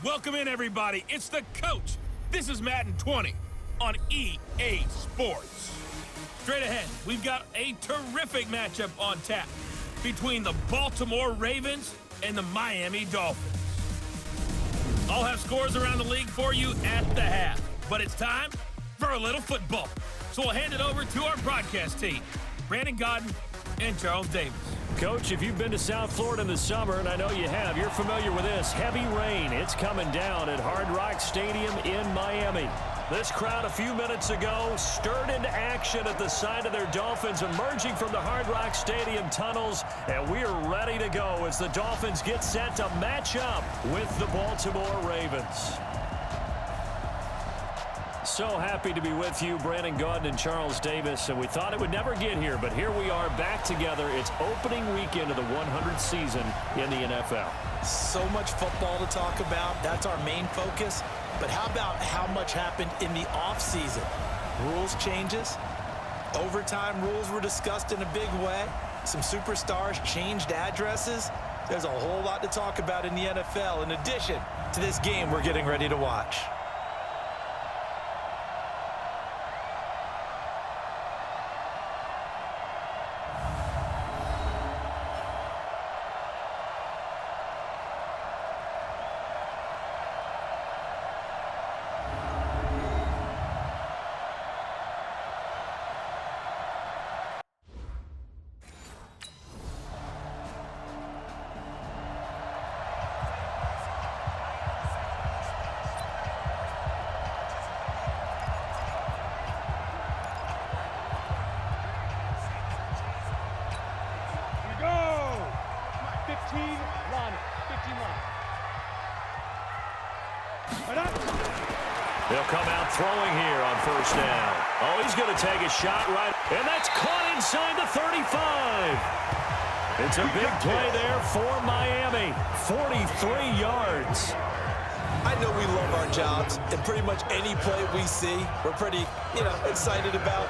Welcome in, everybody. It's the coach. This is Madden 20 on EA Sports. Straight ahead, we've got a terrific matchup on tap between the Baltimore Ravens and the Miami Dolphins. I'll have scores around the league for you at the half, but it's time for a little football. So we'll hand it over to our broadcast team, Brandon Godden and Charles Davis. Coach, if you've been to South Florida in the summer, and I know you have, you're familiar with this. Heavy rain. It's coming down at Hard Rock Stadium in Miami. This crowd a few minutes ago stirred into action at the side of their Dolphins, emerging from the Hard Rock Stadium tunnels, and we are ready to go as the Dolphins get set to match up with the Baltimore Ravens. So happy to be with you, Brandon Godden and Charles Davis, and we thought it would never get here, but here we are back together. It's opening weekend of the 100th season in the NFL. So much football to talk about. That's our main focus. But how about how much happened in the offseason? Rules changes. Overtime rules were discussed in a big way. Some superstars changed addresses. There's a whole lot to talk about in the NFL in addition to this game we're getting ready to watch. They'll come out throwing here on first down. Oh, he's going to take a shot right, and that's caught inside the 35. It's a big play there for Miami. 43 yards. I know we love our jobs, and pretty much any play we see, we're pretty, excited about.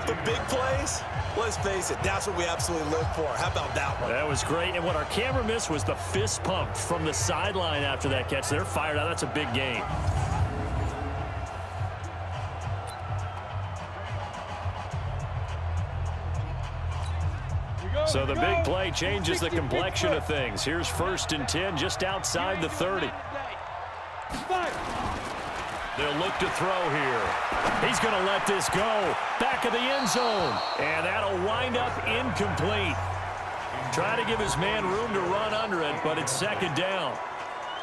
The big plays, let's face it, that's what we absolutely live for. How about that one? That was great, and what our camera missed was the fist pump from the sideline after that catch. They're fired out. That's a big game. So the big play changes the complexion of things. Here's 1st and 10 just outside the 30. They'll look to throw here. He's going to let this go. Back of the end zone. And that'll wind up incomplete. Try to give his man room to run under it, but it's 2nd down.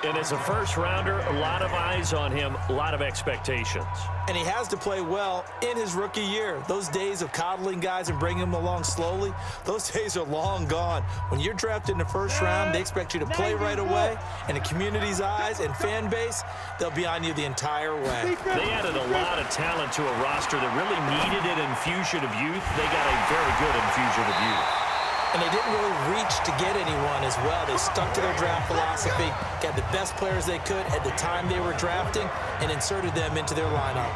And as a first-rounder, a lot of eyes on him, a lot of expectations. And he has to play well in his rookie year. Those days of coddling guys and bringing them along slowly, those days are long gone. When you're drafted in the first round, they expect you to play right away. And the community's eyes and fan base, they'll be on you the entire way. They added a lot of talent to a roster that really needed an infusion of youth. They got a very good infusion of youth. And they didn't really reach to get anyone as well. They stuck to their draft philosophy, got the best players they could at the time they were drafting, and inserted them into their lineup.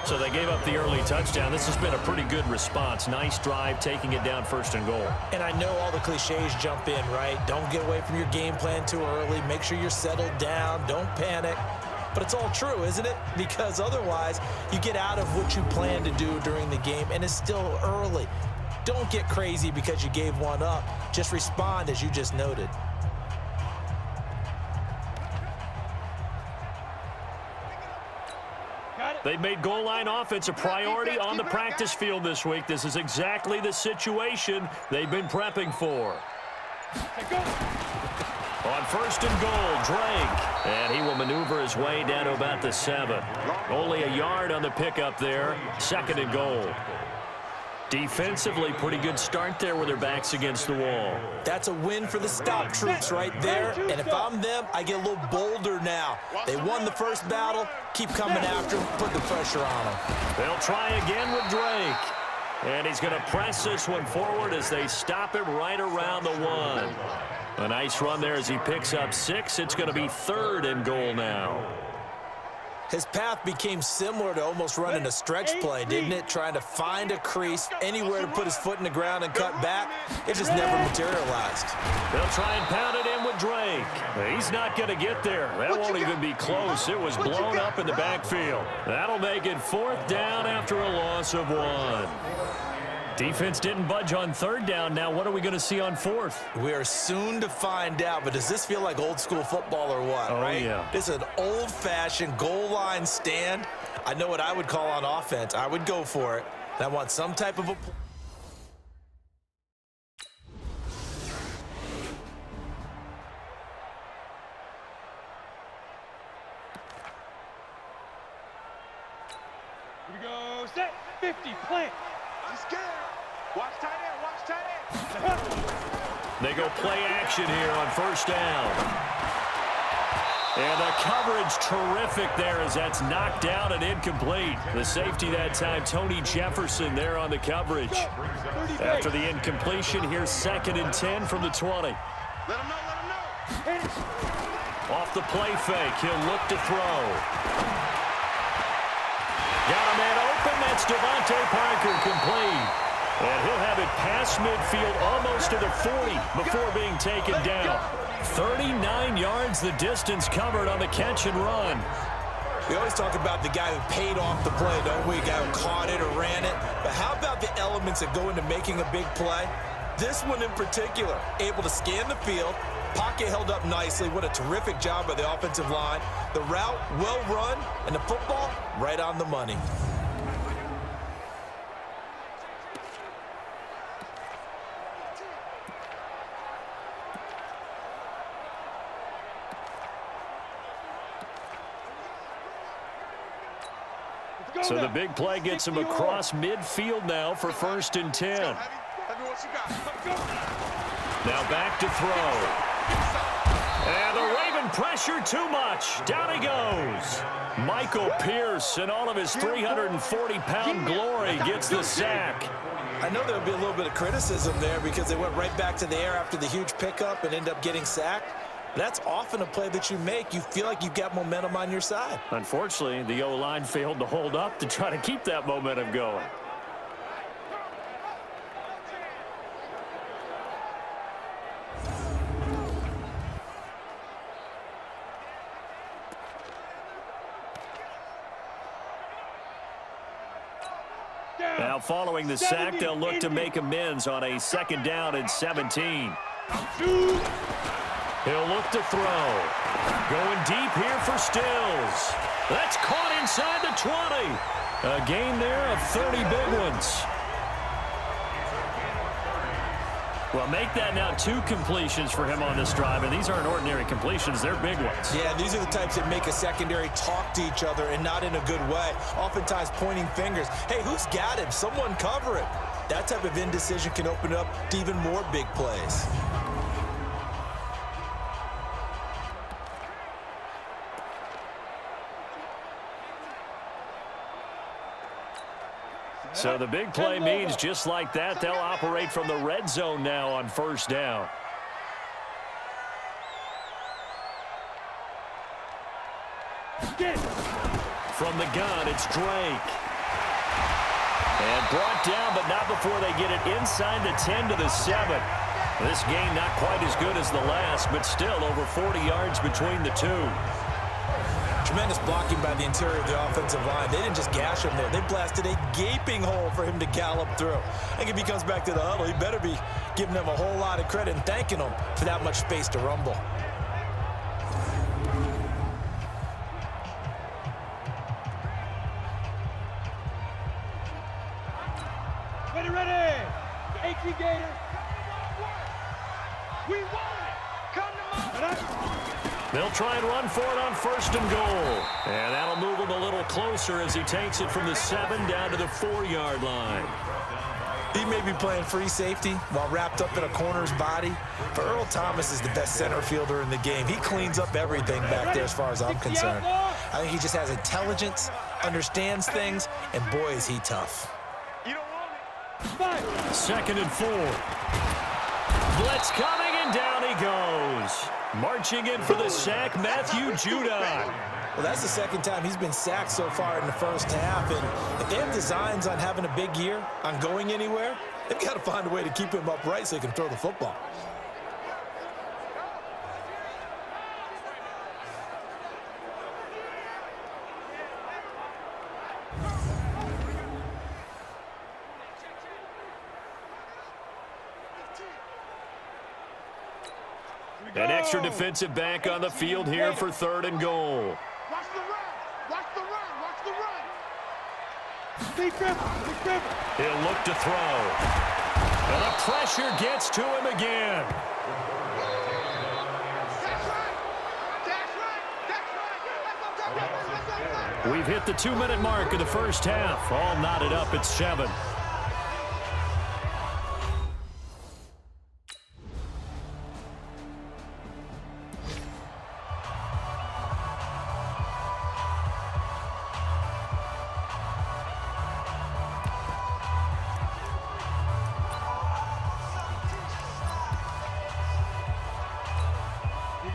So they gave up the early touchdown. This has been a pretty good response. Nice drive, taking it down 1st and goal. And I know all the cliches jump in, right? Don't get away from your game plan too early. Make sure you're settled down. Don't panic. But it's all true, isn't it? Because otherwise, you get out of what you plan to do during the game, and it's still early. Don't get crazy because you gave one up. Just respond as you just noted. They've made goal line offense a priority on the practice field this week. This is exactly the situation they've been prepping for. On 1st and goal, Drake. And he will maneuver his way down to about the 7. Only a yard on the pickup there. 2nd and goal. Defensively, pretty good start there with their backs against the wall. That's a win for the stop troops right there. And if I'm them, I get a little bolder now. They won the first battle. Keep coming after them. Put the pressure on them. They'll try again with Drake. And he's going to press this one forward as they stop him right around the 1. A nice run there as he picks up 6. It's going to be 3rd and goal now. His path became similar to almost running a stretch play, didn't it? Trying to find a crease, anywhere to put his foot in the ground and cut back. It just never materialized. They'll try and pound it in with Drake. He's not going to get there. That won't even be close. It was blown up in the backfield. That'll make it 4th down after a loss of 1. Defense didn't budge on 3rd down. Now what are we going to see on 4th? We are soon to find out, but does this feel like old school football or what, right? Yeah. This is an old-fashioned goal line stand. I know what I would call on offense. I would go for it. And I want some type of a... Here we go, set, 50, plant. He's scared. Watch tight end, watch tight end. They go play action here on 1st down. And the coverage terrific there as that's knocked down and incomplete. The safety that time, Tony Jefferson there on the coverage. After the incompletion, here's 2nd and 10 from the 20. Let him know. Off the play fake, he'll look to throw. Got a man open, that's Devontae Parker complete. And he'll have it past midfield almost to the 40 before being taken down. 39 yards the distance covered on the catch and run. We always talk about the guy who paid off the play, don't we? The guy who caught it or ran it. But how about the elements that go into making a big play? This one in particular, able to scan the field, pocket held up nicely. What a terrific job by the offensive line. The route, well run, and the football, right on the money. So the big play gets him across midfield now for 1st and 10. Now back to throw. And the Raven pressure too much. Down he goes. Michael Pierce in all of his 340-pound glory gets the sack. I know there'll be a little bit of criticism there because they went right back to the air after the huge pickup and ended up getting sacked. That's often a play that you make. You feel like you've got momentum on your side. Unfortunately, the O-line failed to hold up to try to keep that momentum going. Now following the sack, they'll look to make amends on a 2nd down and 17. He'll look to throw. Going deep here for Stills. That's caught inside the 20. A gain there of 30 big ones. Well, make that now 2 completions for him on this drive, and these aren't ordinary completions. They're big ones. Yeah, these are the types that make a secondary talk to each other and not in a good way. Oftentimes pointing fingers. Hey, who's got him? Someone cover it. That type of indecision can open up to even more big plays. So the big play means just like that, they'll operate from the red zone now on 1st down. From the gun, it's Drake. And brought down, but not before they get it inside the 10 to the 7. This game not quite as good as the last, but still over 40 yards between the two. Tremendous blocking by the interior of the offensive line. They didn't just gash him there. They blasted a gaping hole for him to gallop through. I think if he comes back to the huddle, he better be giving them a whole lot of credit and thanking them for that much space to rumble. Ready. AT Gator. We want it. Come to They'll try and run for it on 1st and goal. And that'll move him a little closer as he takes it from the 7 down to the 4-yard line. He may be playing free safety while wrapped up in a corner's body, but Earl Thomas is the best center fielder in the game. He cleans up everything back there as far as I'm concerned. I think he just has intelligence, understands things, and boy, is he tough. 2nd and 4. Blitz coming, and down he goes. Marching in for the sack, Matthew Judon. Well, that's the 2nd time he's been sacked so far in the 1st half. And if they have designs on having a big year, on going anywhere, they've got to find a way to keep him upright so he can throw the football. An extra defensive back on the field here for 3rd and goal. Watch the run. Watch the run. Watch the run. Big river. He'll look to throw. And the pressure gets to him again. We've hit the 2-minute mark of the first half. All knotted up at 7.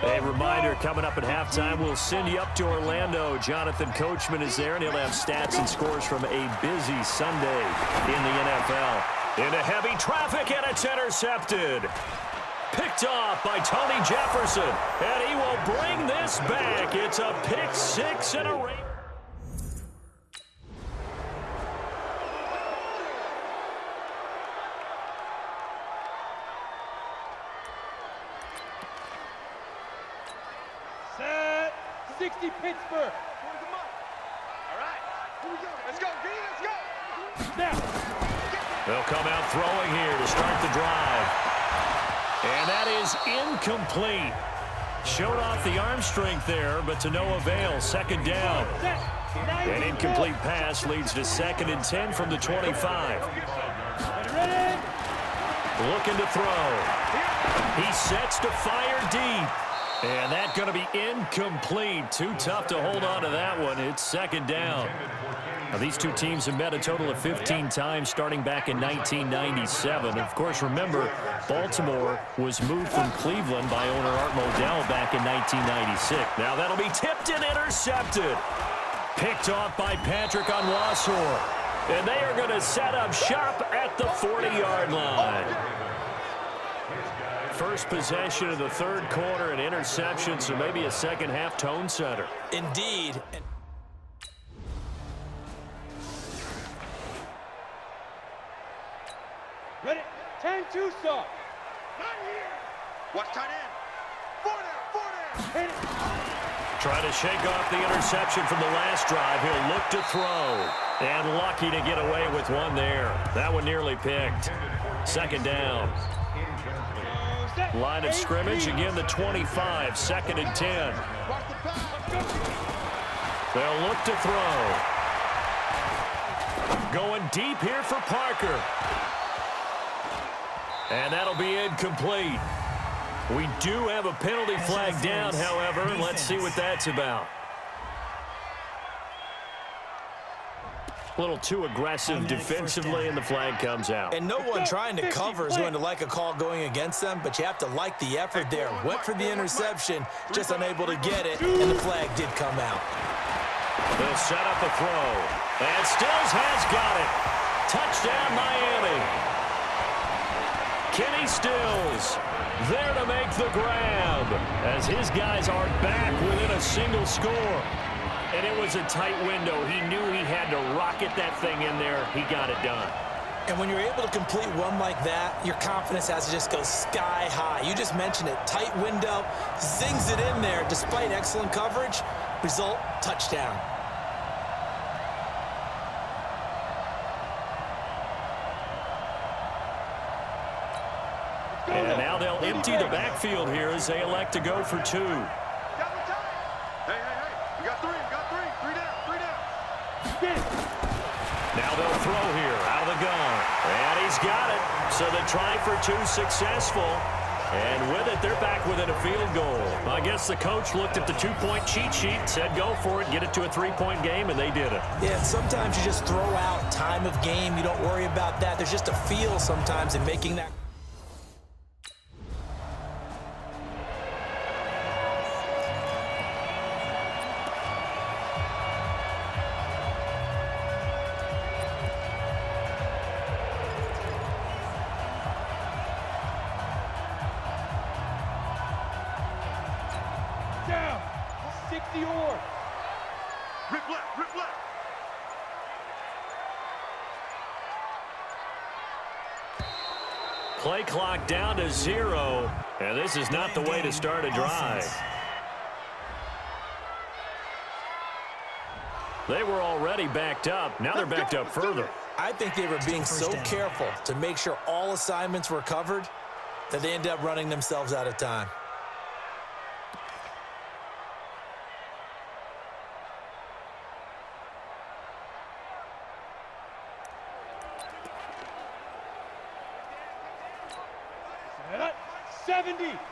A reminder, coming up at halftime, we'll send you up to Orlando. Jonathan Coachman is there, and he'll have stats and scores from a busy Sunday in the NFL. Into heavy traffic, and it's intercepted. Picked off by Tony Jefferson, and he will bring this back. It's a pick 6 and a race. Set. 60 Pittsburgh. All right. Here we go. Let's go, B. Let's go. Now. They'll come out throwing here to start the drive. And that is incomplete. Showed off the arm strength there, but to no avail. 2nd down. An incomplete pass leads to 2nd and 10 from the 25. Looking to throw. He sets to fire deep. And that's going to be incomplete. Too tough to hold on to that one. It's 2nd down. Now, these two teams have met a total of 15 times starting back in 1997. Of course, remember, Baltimore was moved from Cleveland by owner Art Modell back in 1996. Now that'll be tipped and intercepted. Picked off by Patrick Onwuasor. And they are going to set up shop at the 40-yard line. First possession of the 3rd quarter, an interception, so maybe a second-half tone setter. Indeed. Ready? 10-2 stop. Not here. Watch tight end. 4 down. Hit it. Trying to shake off the interception from the last drive. He'll look to throw. And lucky to get away with one there. That one nearly picked. 2nd down. Line of scrimmage, again the 25, 2nd and 10. They'll look to throw. Going deep here for Parker. And that'll be incomplete. We do have a penalty flag down, however. Let's see what that's about. A little too aggressive defensively, and the flag comes out. And no one trying to cover is going to like a call going against them, but you have to like the effort there. Went for the interception, just unable to get it, and the flag did come out. They'll set up a throw. And Stills has got it. Touchdown, Miami. Kenny Stills there to make the grab as his guys are back within a single score. And it was a tight window. He knew he had to rocket that thing in there. He got it done. And when you're able to complete one like that, your confidence has to just go sky high. You just mentioned it. Tight window, zings it in there despite excellent coverage. Result, touchdown. And now they'll empty the backfield here as they elect to go for 2. Now they'll throw here out of the gun. And he's got it. So the try for 2 successful. And with it, they're back within a field goal. I guess the coach looked at the 2-point cheat sheet, said go for it, get it to a 3-point game, and they did it. Yeah, sometimes you just throw out time of game. You don't worry about that. There's just a feel sometimes in making that. Play clock down to 0, and this is not the way to start a drive. They were already backed up. Now they're backed up further. I think they were being so careful to make sure all assignments were covered that they ended up running themselves out of time.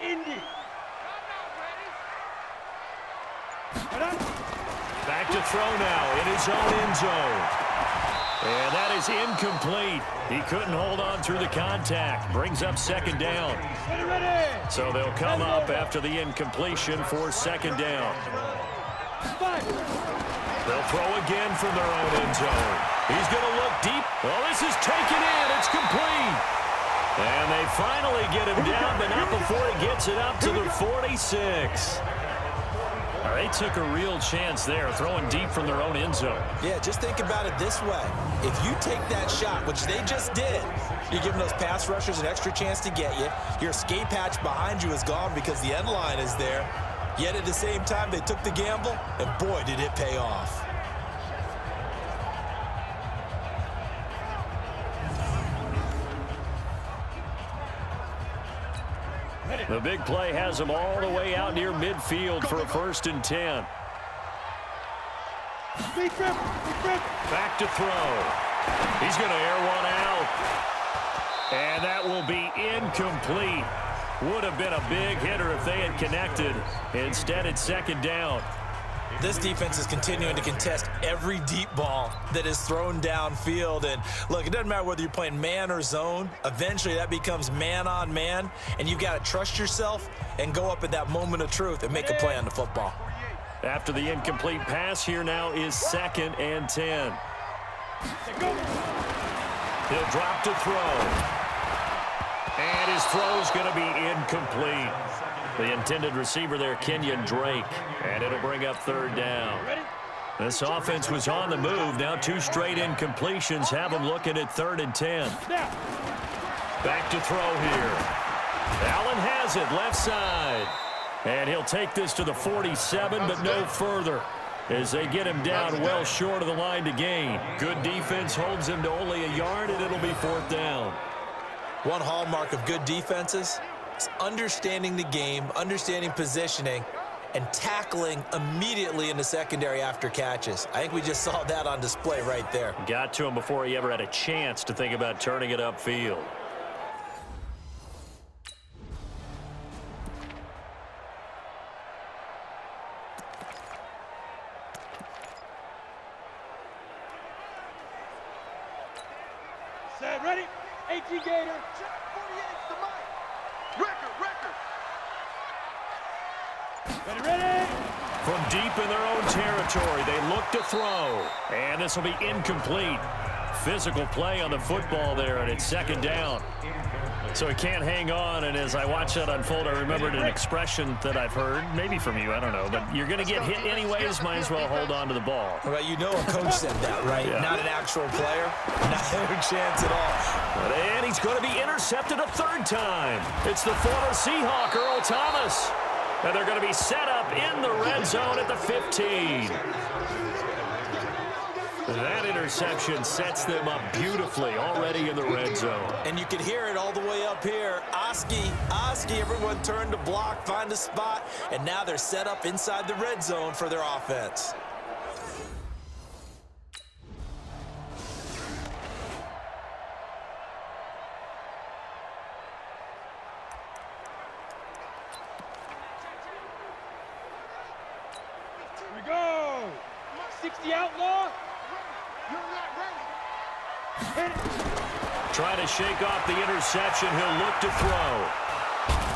Indy. Back to throw now in his own end zone. And that is incomplete. He couldn't hold on through the contact. Brings up second down. So they'll come up after the incompletion for second down. They'll throw again from their own end zone. He's going to look deep. Oh, this is taken in. It's complete. And they finally get him down, but not before he gets it up to the 46. They took a real chance there, throwing deep from their own end zone. Yeah, just think about it this way. If you take that shot, which they just did, you're giving those pass rushers an extra chance to get you. Your escape hatch behind you is gone because the end line is there. Yet at the same time, they took the gamble, and boy, did it pay off. The big play has him all the way out near midfield for a 1st and 10. Back to throw. He's going to air one out. And that will be incomplete. Would have been a big hitter if they had connected. Instead, it's second down. This defense is continuing to contest every deep ball that is thrown downfield. And look, it doesn't matter whether you're playing man or zone. Eventually, that becomes man on man. And you've got to trust yourself and go up at that moment of truth and make a play on the football. After the incomplete pass, here now is 2nd and 10. He'll drop to throw. And his throw's going to be incomplete. The intended receiver there, Kenyon Drake. And it'll bring up 3rd down. This offense was on the move. Now 2 straight incompletions have them looking at 3rd and 10. Back to throw here. Allen has it, left side. And he'll take this to the 47, but no further, as they get him down well short of the line to gain. Good defense holds him to only a yard, and it'll be 4th down. One hallmark of good defenses is understanding the game, understanding positioning, and tackling immediately in the secondary after catches. I think we just saw that on display right there. Got to him before he ever had a chance to think about turning it upfield. Set, ready? 18 Gator. Check 48 to Mike. Record. Ready. From deep in their own territory, they look to throw. And this will be incomplete. Physical play on the football there, and it's 2nd down. So he can't hang on, and as I watch that unfold, I remembered an expression that I've heard, maybe from you, I don't know, but you're going to get hit anyways, might as well hold on to the ball. Well, you know a coach said that, right? Yeah. Not an actual player. Not a chance at all. And he's going to be intercepted a 3rd time. It's the former Seahawk, Earl Thomas. And they're going to be set up in the red zone at the 15. That interception sets them up beautifully already in the red zone. And you can hear it all the way up here. Oski, everyone turned to block, find a spot, and now they're set up inside the red zone for their offense. Here we go. 60 outlaw. Trying to shake off the interception. He'll look to throw.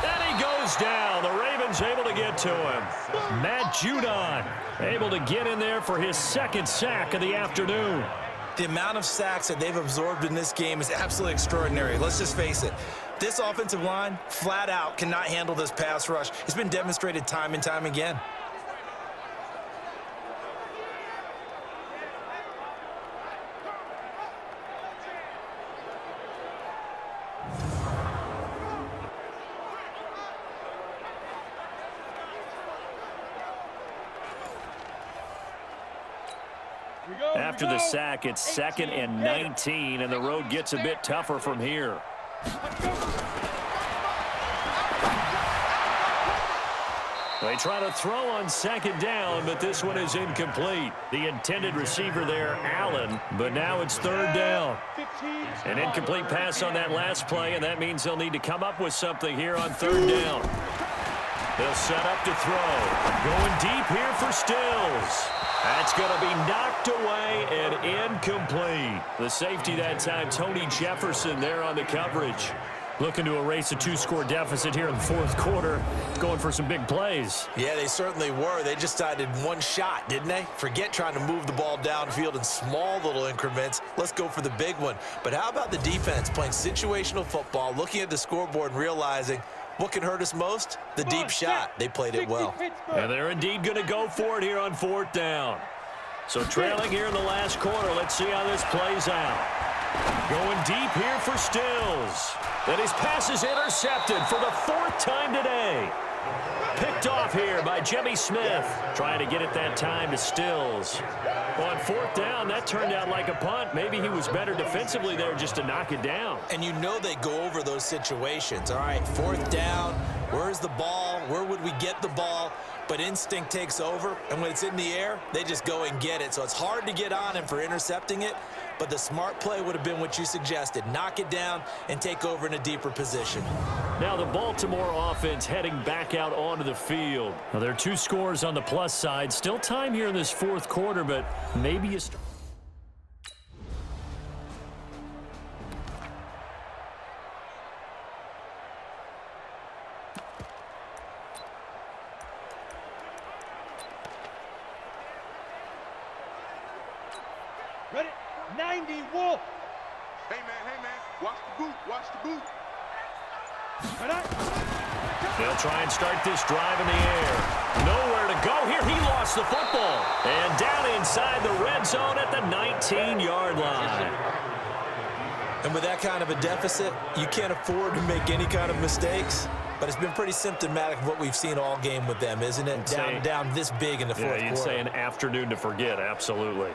And he goes down. The Ravens able to get to him. Matt Judon able to get in there for his 2nd sack of the afternoon. The amount of sacks that they've absorbed in this game is absolutely extraordinary. Let's just face it. This offensive line, flat out, cannot handle this pass rush. It's been demonstrated time and time again. After the sack, it's 2nd and 19, and the road gets a bit tougher from here. They try to throw on 2nd down, but this one is incomplete. The intended receiver there, Allen, but now it's 3rd down. An incomplete pass on that last play, and that means they'll need to come up with something here on 3rd down. They'll set up to throw. Going deep here for Stills. That's going to be knocked away and incomplete. The safety that time, Tony Jefferson there on the coverage. Looking to erase a 2-score deficit here in the 4th quarter. Going for some big plays. Yeah, they certainly were. They just decided one shot, didn't they? Forget trying to move the ball downfield in small little increments. Let's go for the big one. But how about the defense playing situational football, looking at the scoreboard and realizing what can hurt us most? The deep shot. They played it well. And they're indeed going to go for it here on 4th down. So trailing here in the last quarter. Let's see how this plays out. Going deep here for Stills. And his pass is intercepted for the 4th time today. Picked off here by Jimmy Smith. Trying to get it that time to Stills. On 4th down, that turned out like a punt. Maybe he was better defensively there just to knock it down. And you know they go over those situations. All right, 4th down. Where's the ball? Where would we get the ball? But instinct takes over, and when it's in the air, they just go and get it. So it's hard to get on him for intercepting it, but the smart play would have been what you suggested. Knock it down and take over in a deeper position. Now the Baltimore offense heading back out onto the field. Now there are 2 scores on the plus side. Still time here in this 4th quarter, but maybe you start. Ready? 90, Wolf. Hey, man, watch the boot, watch the boot. They'll try and start this drive in the air. Nowhere to go here. He lost the football. And down inside the red zone at the 19-yard line. And with that kind of a deficit, you can't afford to make any kind of mistakes. But it's been pretty symptomatic of what we've seen all game with them, isn't it? Down this big in the 4th quarter. Yeah, you'd say an afternoon to forget, absolutely.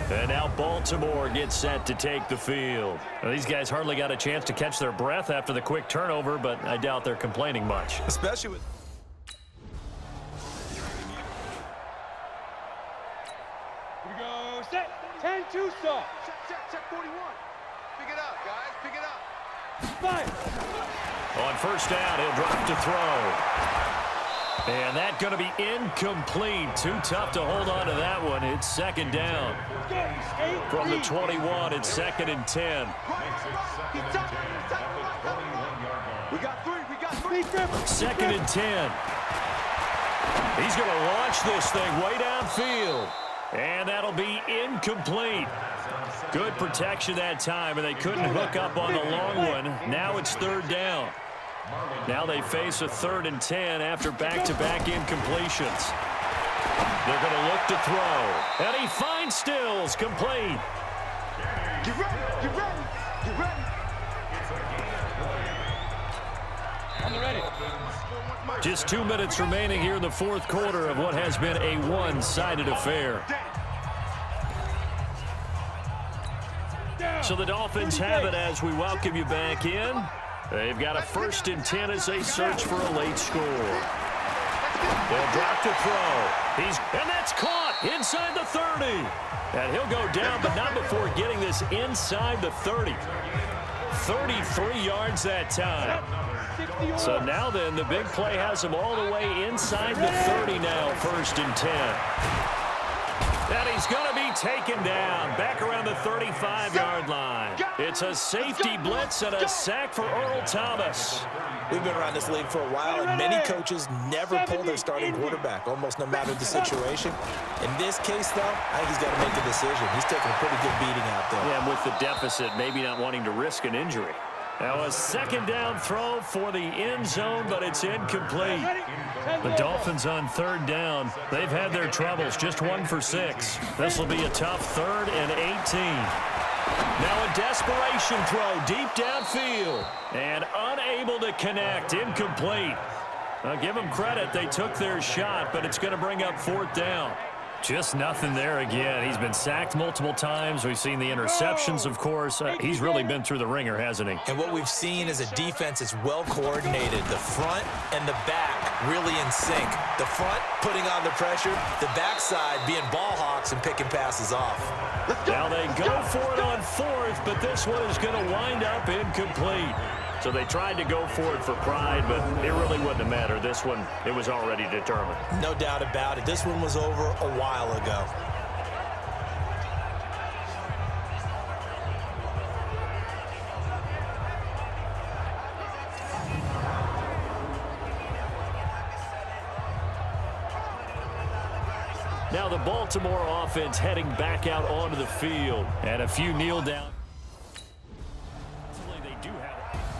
And now Baltimore gets set to take the field. Now, these guys hardly got a chance to catch their breath after the quick turnover, but I doubt they're complaining much. Especially with... Here we go, set, 10-2 saw. Check 41. Pick it up, guys, pick it up. Fire. On 1st down, he'll drop to throw. And that's going to be incomplete. Too tough to hold on to that one. It's 2nd down. From the 21, it's 2nd and 10. We got 3. 2nd and 10. He's going to launch this thing way downfield. And that'll be incomplete. Good protection that time, and they couldn't hook up on the long one. Now it's 3rd down. Now they face a 3rd and 10 after back-to-back incompletions. They're going to look to throw. And he finds Stills, complete. Get ready. I'm ready. Just 2 minutes remaining here in the 4th quarter of what has been a one-sided affair. So the Dolphins have it as we welcome you back in. They've got a 1st and 10 as they search for a late score. They'll drop to throw. And that's caught inside the 30. And he'll go down, but not before getting this inside the 30. 33 yards that time. So now then, the big play has him all the way inside the 30 now, 1st and 10. And he's going to be taken down back around the 35-yard line. It's a safety blitz and a sack for Earl Thomas. We've been around this league for a while, and many coaches never pull their starting quarterback, almost no matter the situation. In this case, though, I think he's got to make a decision. He's taking a pretty good beating out there. Yeah, and with the deficit, maybe not wanting to risk an injury. Now a 2nd down throw for the end zone, but it's incomplete. The Dolphins on 3rd down. They've had their troubles, just 1 for 6. This will be a tough 3rd and 18. Now a desperation throw deep downfield and unable to connect, incomplete. Give them credit. They took their shot, but it's going to bring up 4th down. Just nothing there again. He's been sacked multiple times. We've seen the interceptions, of course. He's really been through the ringer, hasn't he? And what we've seen is a defense that's well coordinated. The front and the back really in sync. The front putting on the pressure, the backside being ball hawks and picking passes off. Now they go for it on 4th, but this one is going to wind up incomplete. So they tried to go for it for pride, but it really wouldn't have mattered. This one, it was already determined. No doubt about it. This one was over a while ago. Now the Baltimore offense heading back out onto the field. And a few kneel down.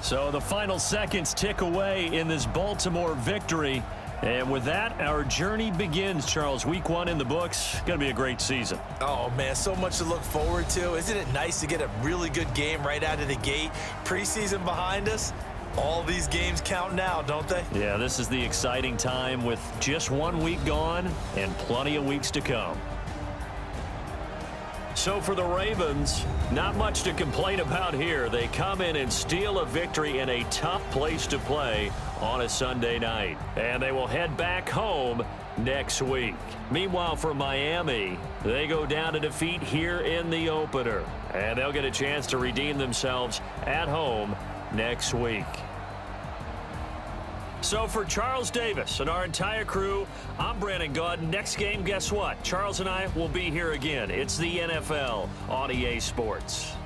So the final seconds tick away in this Baltimore victory. And with that, our journey begins, Charles. Week 1 in the books. Going to be a great season. Oh, man, so much to look forward to. Isn't it nice to get a really good game right out of the gate? Preseason behind us. All these games count now, don't they? Yeah, this is the exciting time with just 1 week gone and plenty of weeks to come. So for the Ravens, not much to complain about here. They come in and steal a victory in a tough place to play on a Sunday night. And they will head back home next week. Meanwhile, for Miami, they go down to defeat here in the opener. And they'll get a chance to redeem themselves at home next week. So for Charles Davis and our entire crew, I'm Brandon Gaud. Next game, guess what? Charles and I will be here again. It's the NFL on EA Sports.